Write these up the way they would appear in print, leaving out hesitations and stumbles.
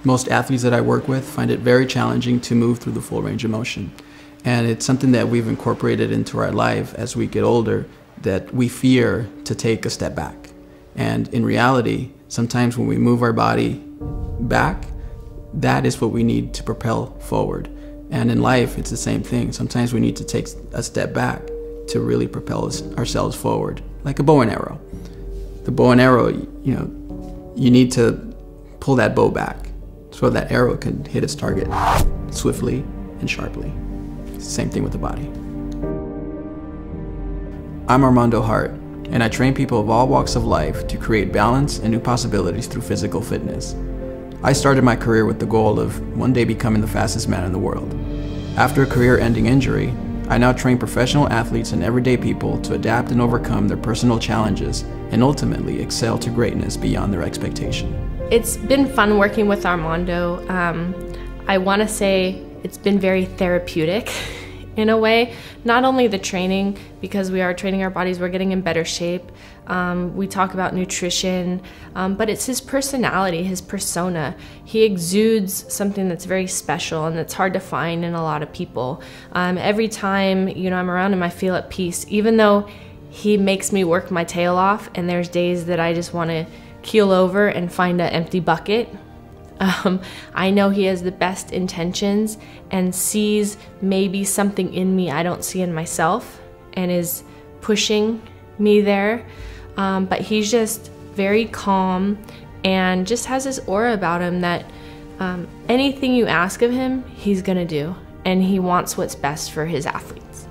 Most athletes that I work with find it very challenging to move through the full range of motion. And it's something that we've incorporated into our life as we get older, that we fear to take a step back. And in reality, sometimes when we move our body back, that is what we need to propel forward. And in life, it's the same thing. Sometimes we need to take a step back to really propel ourselves forward, like a bow and arrow. The bow and arrow, you need to pull that bow back so that arrow can hit its target swiftly and sharply. It's the same thing with the body. I'm Armando Hart, and I train people of all walks of life to create balance and new possibilities through physical fitness. I started my career with the goal of one day becoming the fastest man in the world. After a career-ending injury, I now train professional athletes and everyday people to adapt and overcome their personal challenges and ultimately excel to greatness beyond their expectation. It's been fun working with Armando. I want to say it's been very therapeutic in a way. Not only the training, because we are training our bodies, we're getting in better shape. We talk about nutrition, but it's his personality, his persona. He exudes something that's very special and that's hard to find in a lot of people. Every time I'm around him, I feel at peace, even though he makes me work my tail off, and there's days that I just want to keel over and find an empty bucket. I know he has the best intentions and sees maybe something in me I don't see in myself and is pushing me there. But he's just very calm and just has this aura about him that anything you ask of him, he's gonna do. And he wants what's best for his athletes.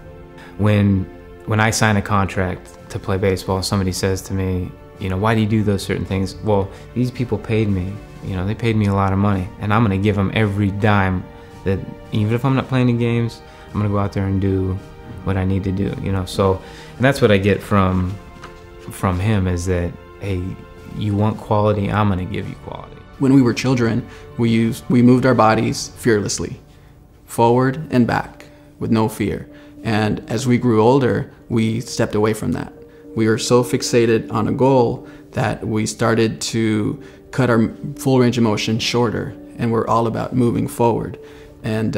When I sign a contract to play baseball, somebody says to me, why do you do those certain things? Well, these people paid me. They paid me a lot of money, and I'm gonna give them every dime that, even if I'm not playing the games, I'm gonna go out there and do what I need to do, So, and that's what I get from him, is that, hey, you want quality, I'm gonna give you quality. When we were children, we moved our bodies fearlessly, forward and back, with no fear. And as we grew older, we stepped away from that. We were so fixated on a goal that we started to cut our full range of motion shorter, and we're all about moving forward. And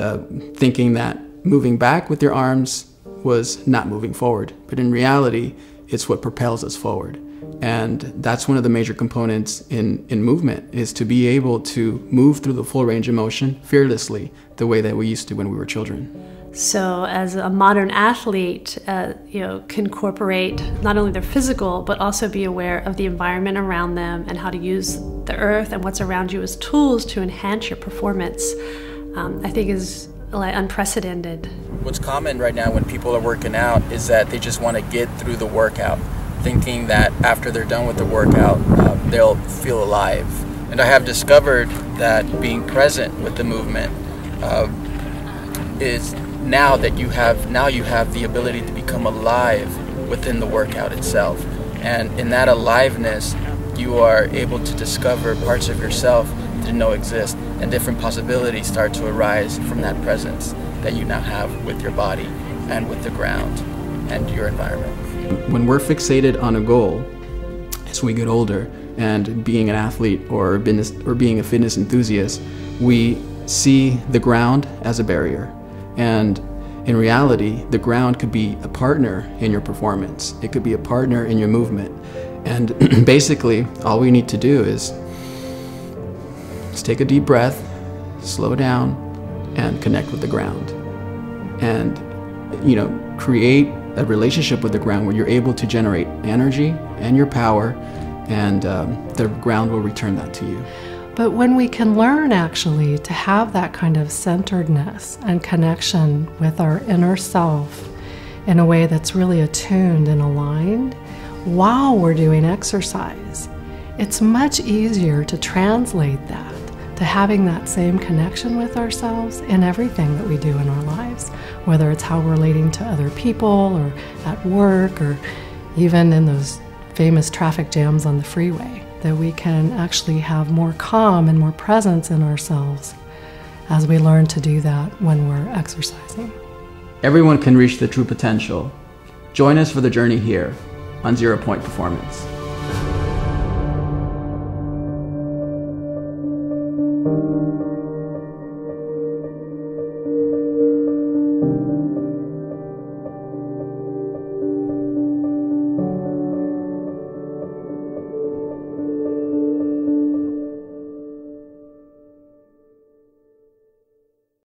thinking that moving back with your arms was not moving forward. But in reality, it's what propels us forward. And that's one of the major components in movement, is to be able to move through the full range of motion fearlessly, the way that we used to when we were children. So as a modern athlete, can incorporate not only their physical, but also be aware of the environment around them and how to use the earth and what's around you as tools to enhance your performance, I think is unprecedented. What's common right now when people are working out is that they just want to get through the workout, thinking that after they're done with the workout, they'll feel alive. And I have discovered that being present with the movement is now you have the ability to become alive within the workout itself. And in that aliveness, you are able to discover parts of yourself that you didn't know exist, and different possibilities start to arise from that presence that you now have with your body and with the ground and your environment. When we're fixated on a goal, as we get older, and being an athlete or being a fitness enthusiast, we see the ground as a barrier. And in reality, the ground could be a partner in your performance. It could be a partner in your movement. And basically, all we need to do is just take a deep breath, slow down, and connect with the ground. And, create a relationship with the ground where you're able to generate energy and your power, and the ground will return that to you. But when we can learn actually to have that kind of centeredness and connection with our inner self in a way that's really attuned and aligned while we're doing exercise, it's much easier to translate that to having that same connection with ourselves in everything that we do in our lives, whether it's how we're relating to other people or at work or even in those famous traffic jams on the freeway, that we can actually have more calm and more presence in ourselves as we learn to do that when we're exercising. Everyone can reach their true potential. Join us for the journey here on 0 Point Performance.